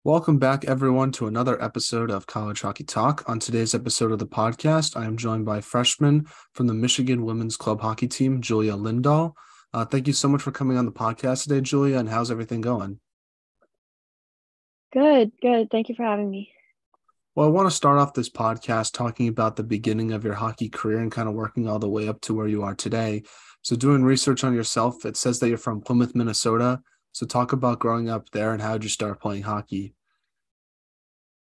Welcome back, everyone, to another episode of College Hockey Talk. On today's episode of the podcast, I am joined by freshman from the Michigan Women's Club Hockey Team, Julia Lindahl. Thank you so much for coming on the podcast today, Julia, and how's everything going? Good, good. Thank you for having me. Well, I want to start off this podcast talking about the beginning of your hockey career and kind of working all the way up to where you are today. So, doing research on yourself, it says that you're from Plymouth, Minnesota. So, talk about growing up there and how did you start playing hockey?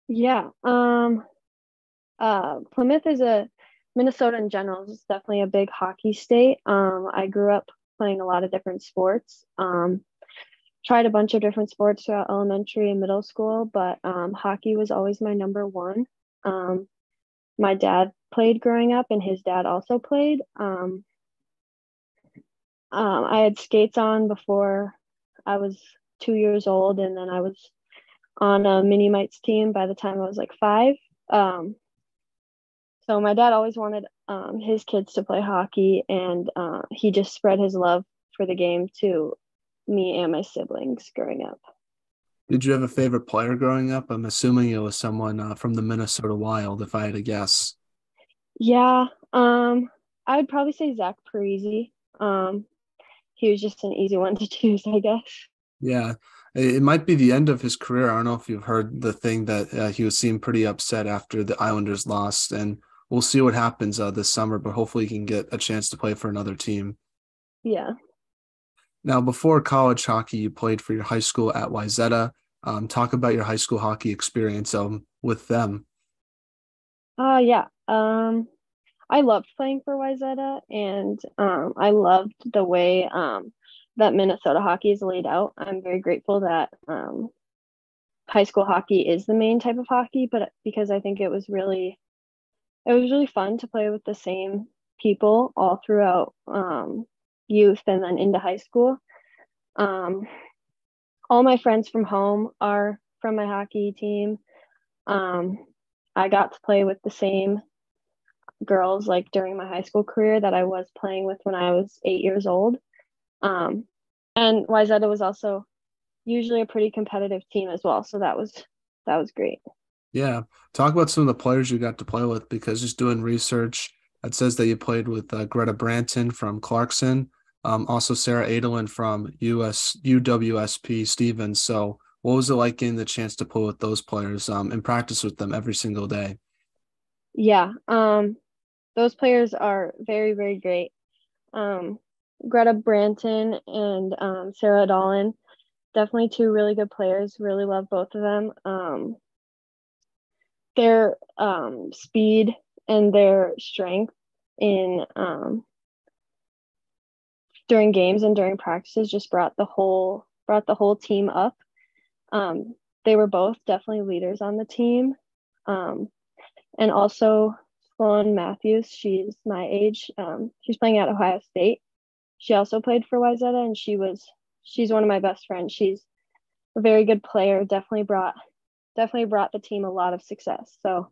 Yeah. Plymouth is a Minnesota in general is definitely a big hockey state. I grew up playing a lot of different sports. Tried a bunch of different sports throughout elementary and middle school, but hockey was always my number one. Um, my dad played growing up, and his dad also played. I had skates on before I was 2 years old, and then I was on a mini mites team by the time I was like five. Um, so my dad always wanted his kids to play hockey, and he just spread his love for the game to me and my siblings growing up. Did you have a favorite player growing up? I'm assuming it was someone from the Minnesota Wild, if I had to guess. Yeah, I would probably say Zach Parisi. Um, he was just an easy one to choose, I guess. Yeah, it might be the end of his career. I don't know if you've heard the thing that he was seemed pretty upset after the Islanders lost, and we'll see what happens this summer. But hopefully, he can get a chance to play for another team. Yeah. Now, before college hockey, you played for your high school at Wayzata. Talk about your high school hockey experience with them. Yeah. I loved playing for Wayzata, and I loved the way that Minnesota hockey is laid out. I'm very grateful that high school hockey is the main type of hockey, but because I think it was really fun to play with the same people all throughout youth and then into high school. Um, all my friends from home are from my hockey team. Um, I got to play with the same girls like during my high school career that I was playing with when I was 8 years old. Um, and Wayzata was also usually a pretty competitive team as well, so that was great. Yeah, talk about some of the players you got to play with because just doing research, it says that you played with Greta Branton from Clarkson, also Sarah Adelen from UWSP Stevens. So, what was it like getting the chance to play with those players and practice with them every single day? Yeah, those players are very, very great. Um, Greta Branton and Sarah Dolan, definitely two really good players. Really love both of them. Their speed and their strength in during games and during practices just brought the whole team up. Um, they were both definitely leaders on the team. Um, and also Sloan Matthews, she's my age. She's playing at Ohio State. She also played for Wayzata, and she's one of my best friends. She's a very good player. Definitely brought the team a lot of success. So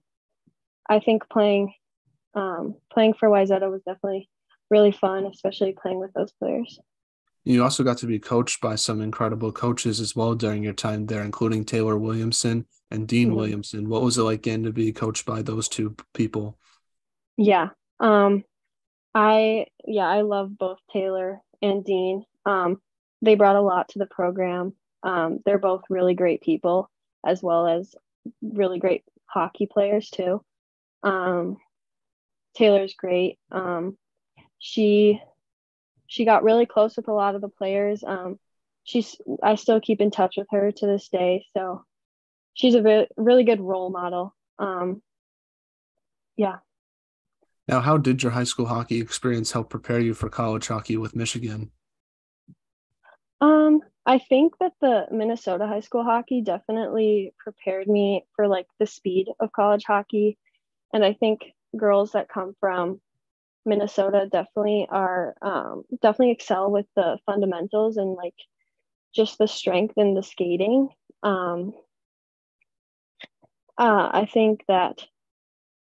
I think playing for Wayzata was definitely really fun, especially playing with those players. You also got to be coached by some incredible coaches as well during your time there, including Taylor Williamson and Dean Mm-hmm. Williamson. What was it like getting to be coached by those two people? Yeah. I love both Taylor and Dean. They brought a lot to the program. They're both really great people as well as really great hockey players too. Um, Taylor's great. She she got really close with a lot of the players. She's I still keep in touch with her to this day, so she's a really good role model. Yeah. Now, how did your high school hockey experience help prepare you for college hockey with Michigan? I think that the Minnesota high school hockey definitely prepared me for like the speed of college hockey. And I think girls that come from Minnesota definitely excel with the fundamentals and like just the strength and the skating. Um, I think that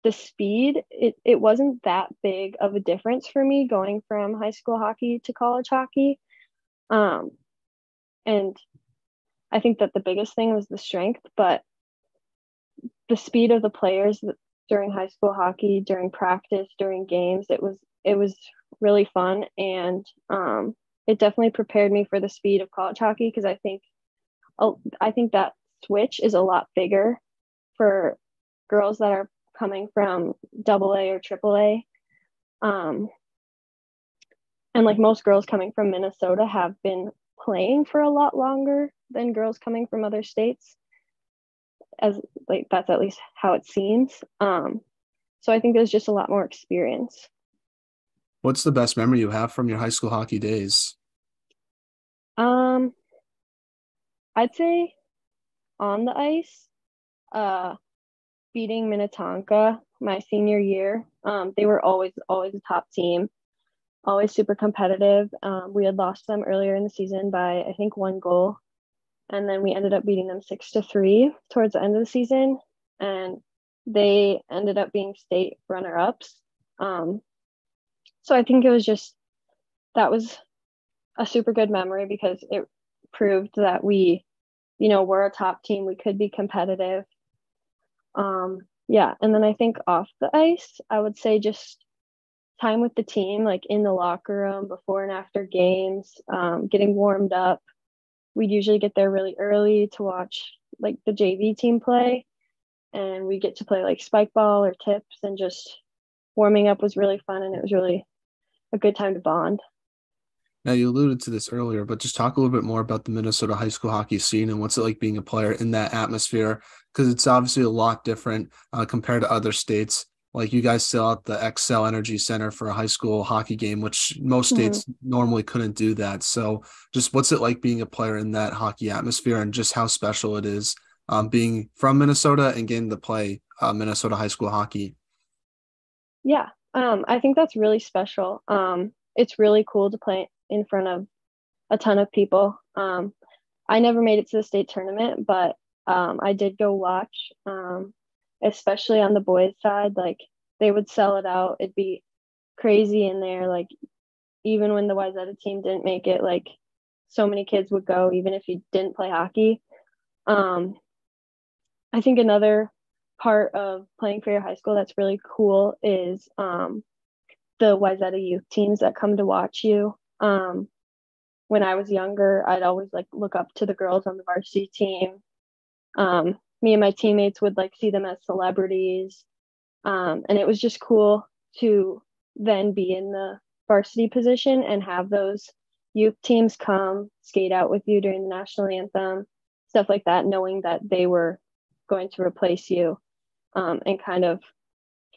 the speed, it wasn't that big of a difference for me going from high school hockey to college hockey. Um, and I think that the biggest thing was the strength, but the speed of the players during high school hockey, during practice, during games, it was really fun, and it definitely prepared me for the speed of college hockey because I think that switch is a lot bigger for girls that are coming from double A or triple A. Um, and like most girls coming from Minnesota have been playing for a lot longer than girls coming from other states, as like that's at least how it seems. So I think there's just a lot more experience. What's the best memory you have from your high school hockey days? Um, I'd say on the ice, uh, beating Minnetonka my senior year. They were always a top team, always super competitive. We had lost them earlier in the season by I think 1 goal, and then we ended up beating them 6-3 towards the end of the season, and they ended up being state runner-ups. So I think it was just that was a super good memory because it proved that we're a top team. We could be competitive. Yeah, and then I think off the ice, I would say just time with the team, like in the locker room before and after games, getting warmed up. We'd usually get there really early to watch like the JV team play, and we get to play like spike ball or tips, and just warming up was really fun, and it was really a good time to bond. Now, you alluded to this earlier, but just talk a little bit more about the Minnesota high school hockey scene and what's it like being a player in that atmosphere? Because it's obviously a lot different compared to other states. Like you guys sell out the Excel Energy Center for a high school hockey game, which most Mhm. states normally couldn't do that. So, just what's it like being a player in that hockey atmosphere and just how special it is being from Minnesota and getting to play Minnesota high school hockey? Yeah, I think that's really special. It's really cool to play in front of a ton of people. I never made it to the state tournament, but I did go watch, especially on the boys' side. Like they would sell it out. It'd be crazy in there. Like even when the Wayzata team didn't make it, like so many kids would go, even if you didn't play hockey. Um, I think another part of playing for your high school that's really cool is the Wayzata youth teams that come to watch you. When I was younger, I'd always like look up to the girls on the varsity team. Me and my teammates would like see them as celebrities. And it was just cool to then be in the varsity position and have those youth teams come skate out with you during the national anthem, stuff like that, knowing that they were going to replace you, and kind of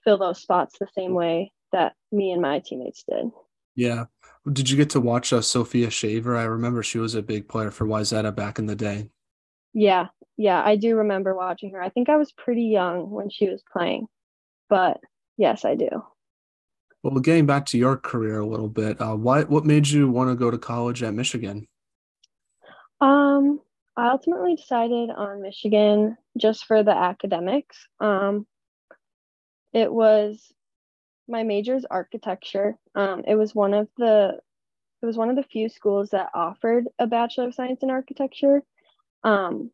fill those spots the same way that me and my teammates did. Yeah. Did you get to watch Sophia Shaver? I remember she was a big player for Wayzata back in the day. Yeah, yeah, I do remember watching her. I think I was pretty young when she was playing, but yes, I do. Well, getting back to your career a little bit, what made you want to go to college at Michigan? Um, I ultimately decided on Michigan just for the academics. It was my major's architecture. It was one of the few schools that offered a Bachelor of Science in Architecture. Um,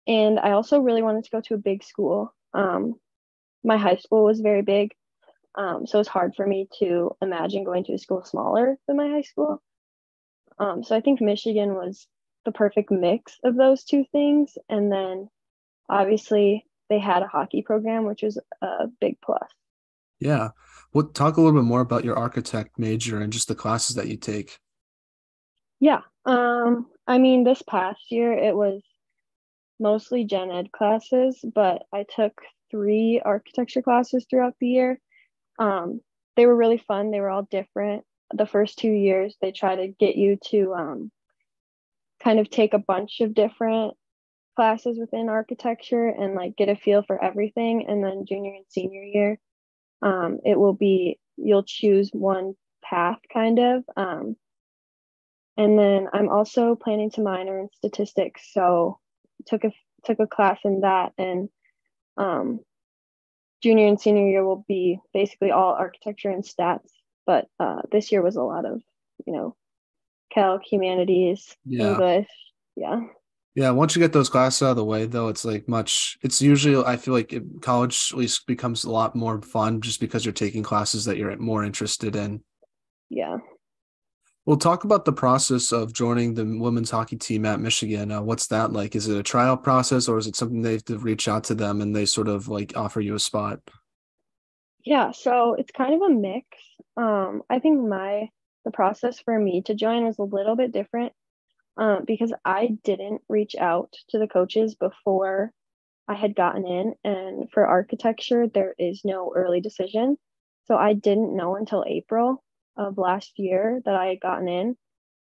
and I also really wanted to go to a big school. My high school was very big, so it's hard for me to imagine going to a school smaller than my high school. So I think Michigan was the perfect mix of those two things. And then obviously they had a hockey program, which was a big plus. Yeah. Well, talk a little bit more about your architect major and just the classes that you take. Yeah. I mean, this past year it was mostly gen ed classes, but I took 3 architecture classes throughout the year. Um, they were really fun. They were all different. The first 2 years, they try to get you to kind of take a bunch of different classes within architecture and like get a feel for everything. And then junior and senior year, it will be you'll choose one path kind of. And then I'm also planning to minor in statistics, so took a class in that, and um, junior and senior year will be basically all architecture and stats. But this year was a lot of you know calc, humanities, Yeah. English. Yeah. Yeah, once you get those classes out of the way, though, it's usually, I feel like college at least becomes a lot more fun just because you're taking classes that you're more interested in. Yeah. We'll talk about the process of joining the women's hockey team at Michigan. What's that like? Is it a trial process or is it something they have to reach out to them and they sort of like offer you a spot? Yeah, so it's kind of a mix. I think the process for me to join was a little bit different because I didn't reach out to the coaches before I had gotten in. And for architecture, there is no early decision. So I didn't know until April of last year that I had gotten in.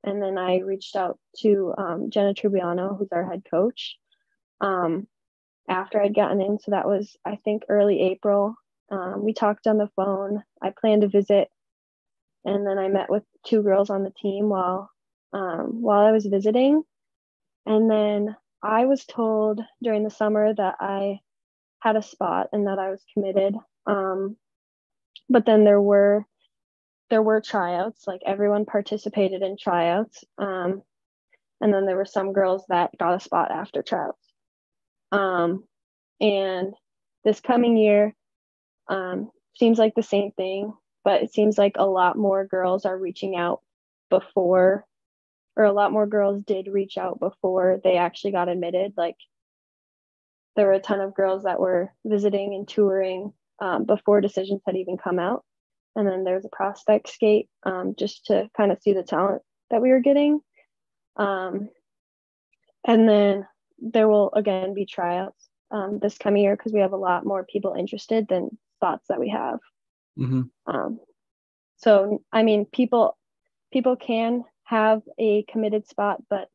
And then I reached out to Jenna Trubiano, who's our head coach, um, after I'd gotten in. So that was, I think, early April. We talked on the phone. I planned to visit, and then I met with two girls on the team while I was visiting. And then I was told during the summer that I had a spot and that I was committed. But then there were tryouts, like everyone participated in tryouts. And then there were some girls that got a spot after tryouts. Um, and this coming year seems like the same thing, but it seems like a lot more girls are reaching out before, or a lot more girls did reach out before they actually got admitted. Like there were a ton of girls that were visiting and touring before decisions had even come out. And then there's a prospect skate just to kind of see the talent that we were getting. Um, and then there will again be tryouts this coming year because we have a lot more people interested than spots that we have. Hmm. Um, so I mean, people can have a committed spot, but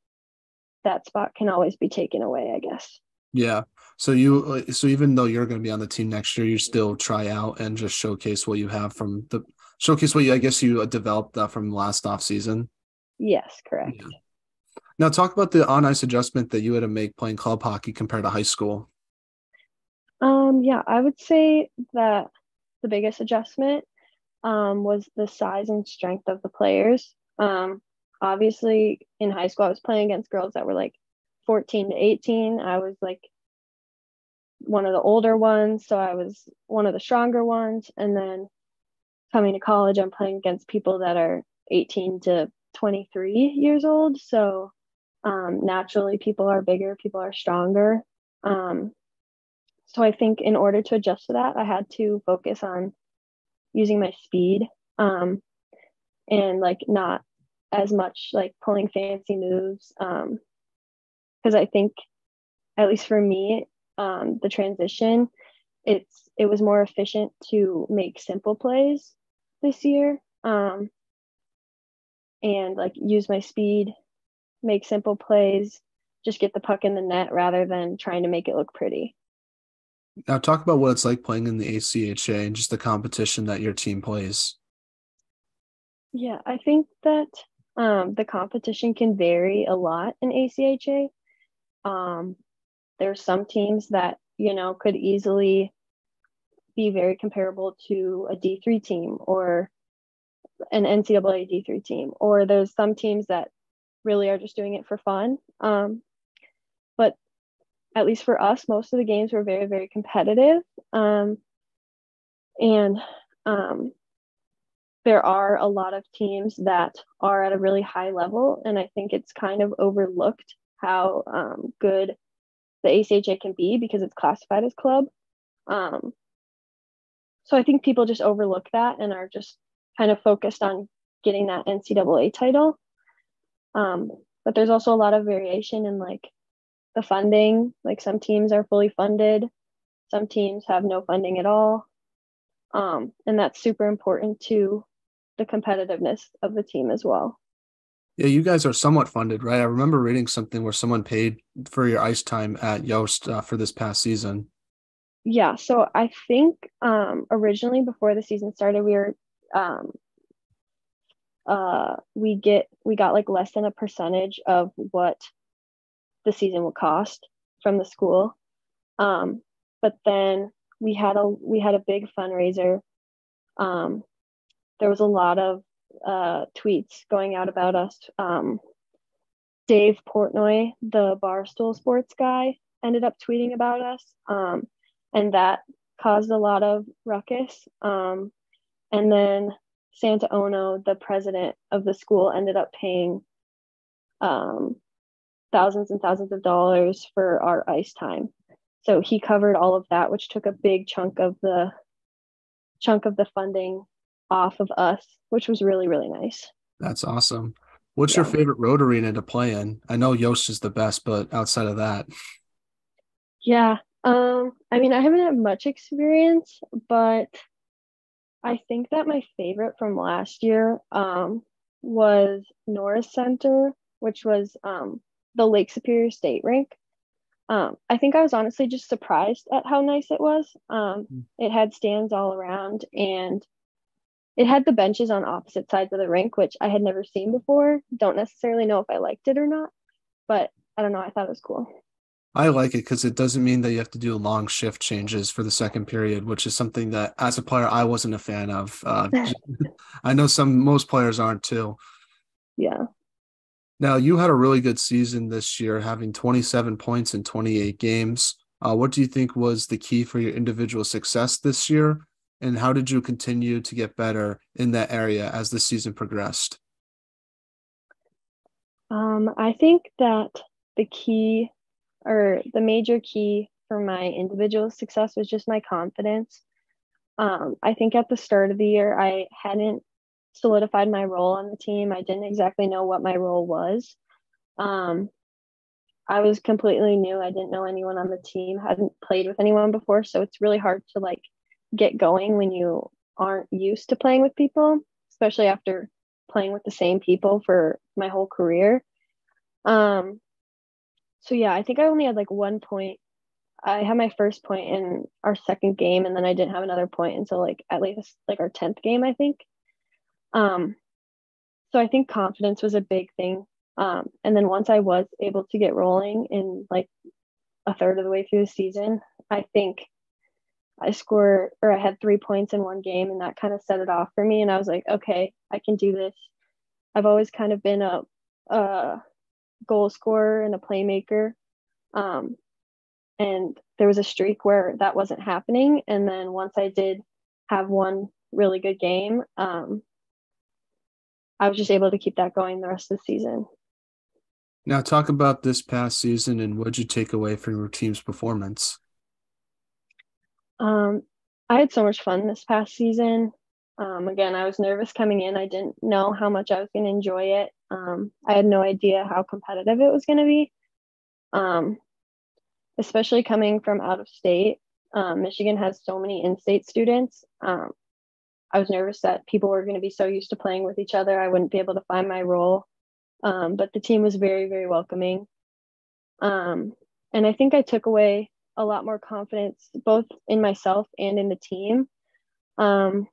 that spot can always be taken away, I guess. Yeah. So even though you're going to be on the team next year, you still try out and just showcase what you have from the showcase what you, I guess you developed from last off season. Yes, correct. Yeah. Now talk about the on ice adjustment that you had to make playing club hockey compared to high school. Yeah, I would say that the biggest adjustment was the size and strength of the players. Obviously, in high school, I was playing against girls that were like 14 to 18. I was like one of the older ones, so I was one of the stronger ones. And then coming to college, I'm playing against people that are 18 to 23 years old. So naturally, people are bigger, people are stronger. Um, so I think in order to adjust to that, I had to focus on using my speed and like not as much like pulling fancy moves. Because I think, at least for me, the transition, it was more efficient to make simple plays this year, and like use my speed, make simple plays, just get the puck in the net rather than trying to make it look pretty. Now talk about what it's like playing in the ACHA and just the competition that your team plays. Yeah, I think that the competition can vary a lot in ACHA. Um, there's some teams that, could easily be very comparable to a D3 team or an NCAA D3 team, or there's some teams that really are just doing it for fun. But at least for us, most of the games were very, very competitive. And um, there are a lot of teams that are at a really high level. And I think it's kind of overlooked how good the ACHA can be because it's classified as club. Um, so I think people just overlook that and are just kind of focused on getting that NCAA title. Um, but there's also a lot of variation in like the funding. Like some teams are fully funded, some teams have no funding at all. And that's super important to the competitiveness of the team as well. Yeah, you guys are somewhat funded, right? I remember reading something where someone paid for your ice time at Yost for this past season. Yeah, so I think originally before the season started, um, we got like less than a percentage of what the season would cost from the school. Um, but then we had a big fundraiser. Um, there was a lot of tweets going out about us Dave Portnoy, the Barstool Sports guy, ended up tweeting about us, and that caused a lot of ruckus. And then Santa Ono, the president of the school, ended up paying um, thousands and thousands of dollars for our ice time. So he covered all of that, which took a big chunk of the funding off of us, which was really, really nice. That's awesome. What's your Yeah. favorite road arena to play in? I know Yost is the best, but outside of that, Yeah. I mean, I haven't had much experience, but I think that my favorite from last year was Norris Center, which was the Lake Superior State rink. I think I was honestly just surprised at how nice it was. It had stands all around and it had the benches on opposite sides of the rink, which I had never seen before. Don't necessarily know if I liked it or not, but I don't know. I thought it was cool. I like it because it doesn't mean that you have to do long shift changes for the second period, which is something that as a player I wasn't a fan of. I know most players aren't too. Yeah. Now you had a really good season this year, having 27 points in 28 games. What do you think was the key for your individual success this year? And how did you continue to get better in that area as the season progressed? I think that the key or the major key for my individual success was just my confidence. I think at the start of the year, I hadn't solidified my role on the team. I didn't exactly know what my role was. Um, I was completely new. I didn't know anyone on the team, hadn't played with anyone before. So it's really hard to like get going when you aren't used to playing with people, especially after playing with the same people for my whole career. Um, so yeah, I think I only had like 1 point. I had my first point in our second game, and then I didn't have another point until like at least like our 10th game, I think. Um, so I think confidence was a big thing. And then once I was able to get rolling in like a third of the way through the season, I think I had 3 points in one game, and that kind of set it off for me. And I was like, okay, I can do this. I've always kind of been a goal scorer and a playmaker. Um, and there was a streak where that wasn't happening. And then once I did have one really good game, I was just able to keep that going the rest of the season. Now, talk about this past season and what did you take away from your team's performance? Um, I had so much fun this past season. Again, I was nervous coming in. I didn't know how much I was going to enjoy it. I had no idea how competitive it was going to be, um, especially coming from out of state. Michigan has so many in-state students. I was nervous that people were going to be so used to playing with each other, I wouldn't be able to find my role. But the team was very, very welcoming. Um, and I think I took away a lot more confidence both in myself and in the team. Um,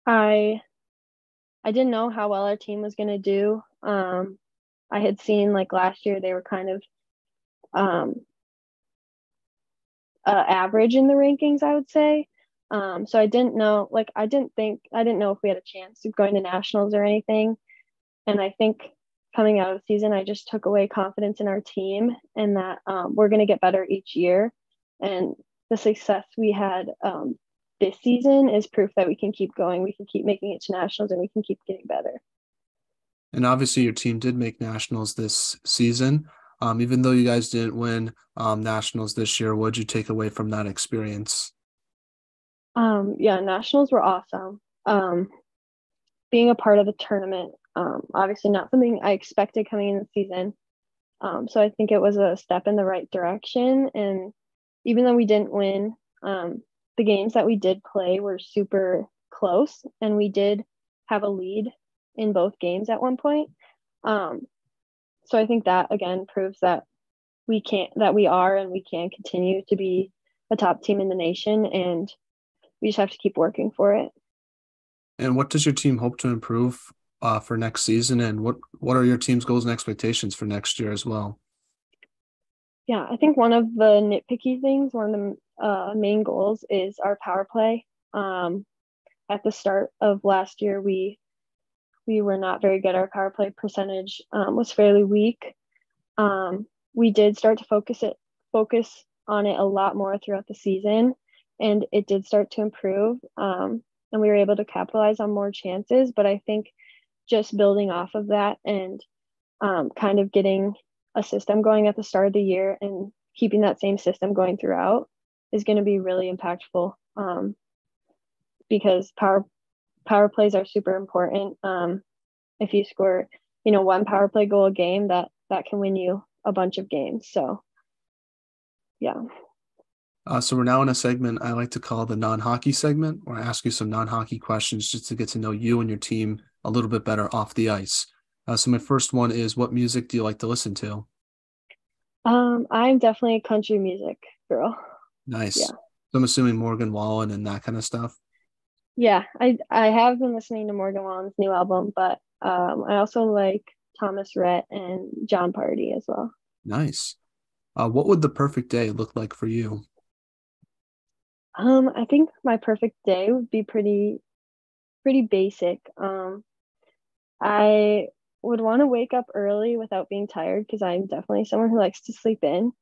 I I didn't know how well our team was going to do. I had seen like last year they were kind of um, average in the rankings, I would say. So I didn't know, like I didn't know if we had a chance of going to nationals or anything. And I think coming out of the season, I just took away confidence in our team and that we're going to get better each year. And the success we had this season is proof that we can keep going. We can keep making it to nationals and we can keep getting better. And obviously, your team did make nationals this season. Even though you guys didn't win nationals this year, what did you take away from that experience? Yeah, nationals were awesome. Being a part of the tournament, obviously not something I expected coming in the season. So I think it was a step in the right direction. And even though we didn't win, the games that we did play were super close, and we did have a lead in both games at one point. Um, so I think that again proves that we are and we can continue to be a top team in the nation, and we just have to keep working for it. And what does your team hope to improve for next season? And what are your team's goals and expectations for next year as well? Yeah, I think one of the nitpicky things, one of the main goals is our power play. At the start of last year, we we were not very good. Our power play percentage was fairly weak. We did start to focus on it a lot more throughout the season, and it did start to improve. And we were able to capitalize on more chances. But I think just building off of that and kind of getting a system going at the start of the year and keeping that same system going throughout is going to be really impactful, because power plays are super important. If you score, one power play goal a game, that can win you a bunch of games. So yeah. So we're now in a segment I like to call the non-hockey segment, where I ask you some non-hockey questions just to get to know you and your team a little bit better off the ice. So my first one is, what music do you like to listen to? I'm definitely a country music girl. Nice. Yeah. So I'm assuming Morgan Wallen and that kind of stuff. Yeah, I have been listening to Morgan Wallen's new album, but I also like Thomas Rhett and John Party as well. Nice. What would the perfect day look like for you? I think my perfect day would be pretty basic. I would want to wake up early without being tired because I'm definitely someone who likes to sleep in.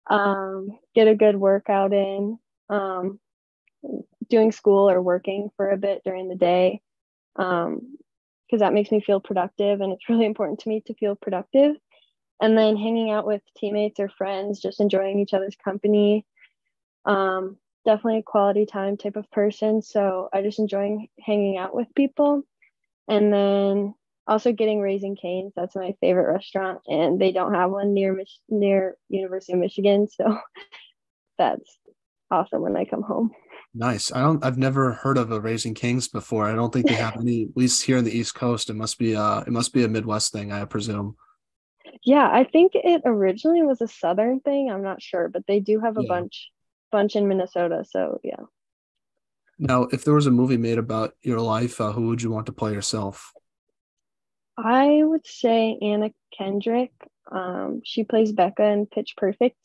Get a good workout in, um, doing school or working for a bit during the day, because that makes me feel productive, and it's really important to me to feel productive. And then hanging out with teammates or friends, just enjoying each other's company. Definitely a quality time type of person, so I just enjoy hanging out with people. And then also getting Raising Cane's. That's my favorite restaurant, and they don't have one near University of Michigan, so that's awesome when I come home. Nice. I've never heard of a Raising Kings before. I don't think they have any, at least here in the East Coast. It must be a Midwest thing, I presume. Yeah, I think it originally was a Southern thing. I'm not sure, but they do have a Yeah. bunch in Minnesota. So yeah, Now, if there was a movie made about your life, who would you want to play yourself? I would say Anna Kendrick. She plays Becca in Pitch Perfect.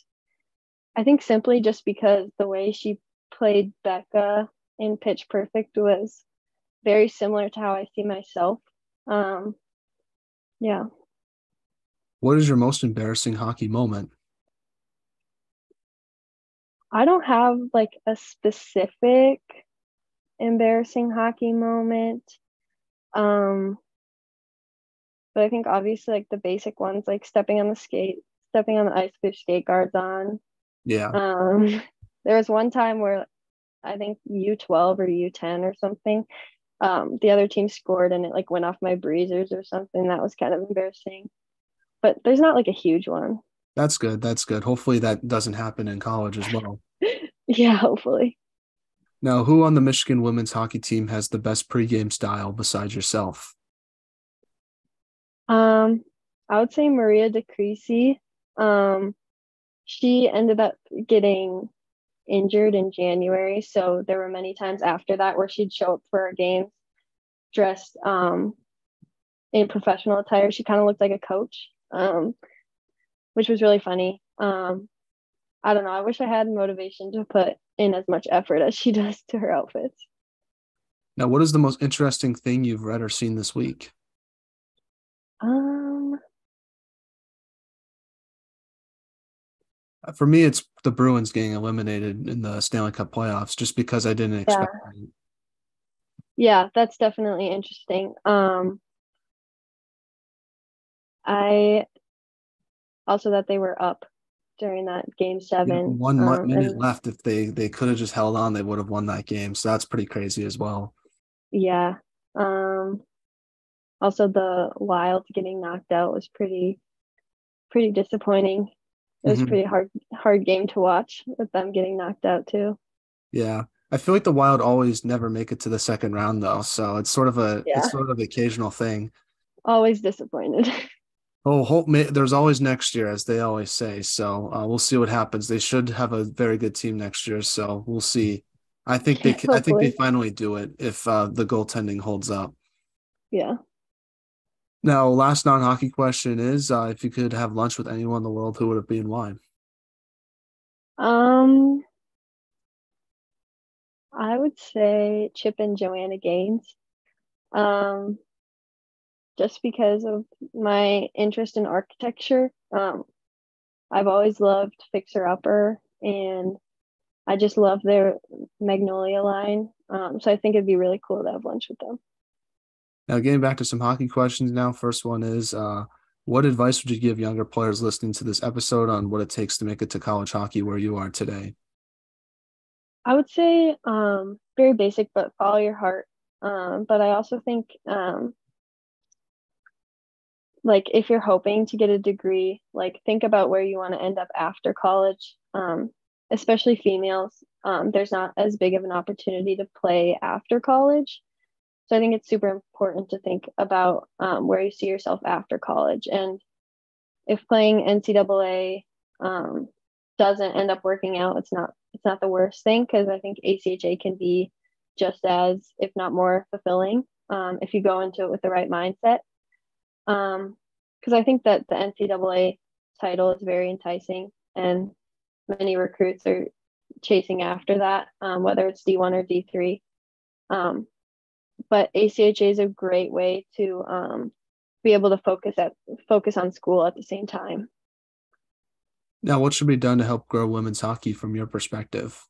I think simply just because the way she played Becca in Pitch Perfect was very similar to how I see myself. Um, yeah, What is your most embarrassing hockey moment? I don't have like a specific embarrassing hockey moment. Um, but I think obviously like the basic ones, like stepping on the ice with your skate guards on. Yeah, Um, there was one time where I think U12 or U10 or something, the other team scored and it like went off my breezers or something. That was kind of embarrassing. But there's not like a huge one. that's good. That's good. Hopefully that doesn't happen in college as well. Yeah, hopefully. Now, who on the Michigan women's hockey team has the best pregame style besides yourself? Um, I would say Maria DeCreasy. Um, she ended up getting injured in January, so there were many times after that where she'd show up for our games dressed in professional attire. She kind of looked like a coach, which was really funny. I don't know. I wish I had motivation to put in as much effort as she does to her outfits. Now, what is the most interesting thing you've read or seen this week? Um, For me, it's the Bruins getting eliminated in the Stanley Cup playoffs just because I didn't expect yeah, it. yeah, that's definitely interesting. I also that they were up during that game Yeah, seven. one minute And left. If they could have just held on, they would have won that game. So that's pretty crazy as well. yeah, um, also the Wild getting knocked out was pretty disappointing. It was Hmm. pretty hard game to watch with them getting knocked out too. Yeah. I feel like the Wild always never make it to the second round though. So it's Yeah, sort of an occasional thing. always disappointed. Oh, there's always next year, as they always say. So we'll see what happens. They should have a very good team next year. So we'll see. I think they Hopefully. finally do it if the goaltending holds up. Yeah. Now, last non-hockey question is, if you could have lunch with anyone in the world, who would it be and why? Um, I would say Chip and Joanna Gaines. Um, just because of my interest in architecture. I've always loved Fixer Upper, and I just love their Magnolia line. So I think it'd be really cool to have lunch with them. Now, getting back to some hockey questions now. First one is, what advice would you give younger players listening to this episode on what it takes to make it to college hockey where you are today? I would say very basic, but follow your heart. But I also think like if you're hoping to get a degree, like think about where you want to end up after college. Especially females, there's not as big of an opportunity to play after college. So I think it's super important to think about where you see yourself after college. And if playing NCAA doesn't end up working out, it's not the worst thing, because I think ACHA can be just as, if not more, fulfilling if you go into it with the right mindset. Because I think that the NCAA title is very enticing, and many recruits are chasing after that, whether it's D1 or D3. But ACHA is a great way to be able to focus on school at the same time. Now, what should be done to help grow women's hockey from your perspective?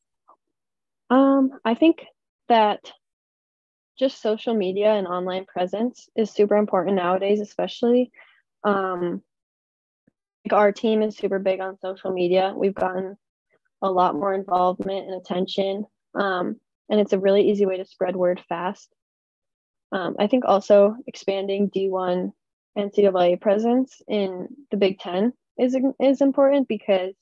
I think that just social media and online presence is super important nowadays, especially. Like our team is super big on social media. We've gotten a lot more involvement and attention, and it's a really easy way to spread word fast. I think also expanding D1 NCAA presence in the Big Ten is important, because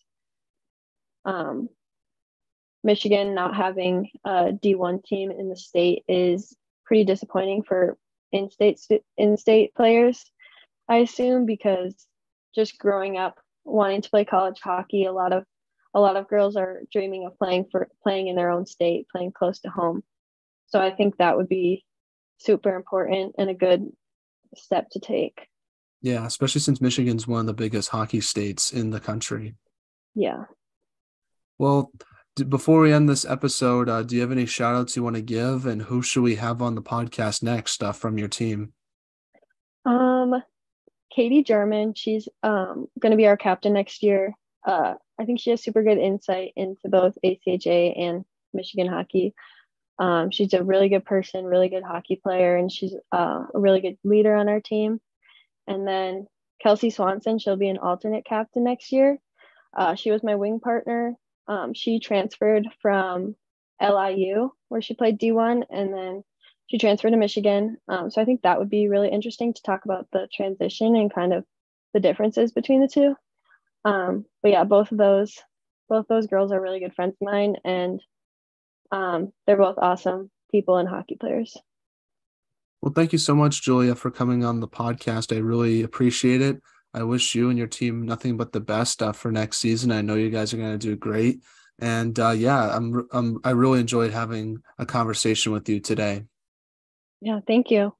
Michigan not having a D1 team in the state is pretty disappointing for in-state players, I assume, because just growing up wanting to play college hockey, a lot of girls are dreaming of playing in their own state, playing close to home. So I think that would be super important and a good step to take. Yeah, especially since Michigan's one of the biggest hockey states in the country. Yeah. Well, before we end this episode, do you have any shout outs you want to give, and who should we have on the podcast next from your team? Um, Katie German, she's going to be our captain next year. I think she has super good insight into both ACHA and Michigan hockey. She's a really good person, really good hockey player, and she's a really good leader on our team. And then Kelsey Swanson, she'll be an alternate captain next year. She was my wing partner. She transferred from LIU, where she played D1, and then she transferred to Michigan. So I think that would be really interesting to talk about the transition and kind of the differences between the two. But yeah, both those girls are really good friends of mine, and they're both awesome people and hockey players. Well, thank you so much, Julia, for coming on the podcast. I really appreciate it. I wish you and your team nothing but the best for next season. I know you guys are going to do great. And yeah, I really enjoyed having a conversation with you today. Yeah, thank you.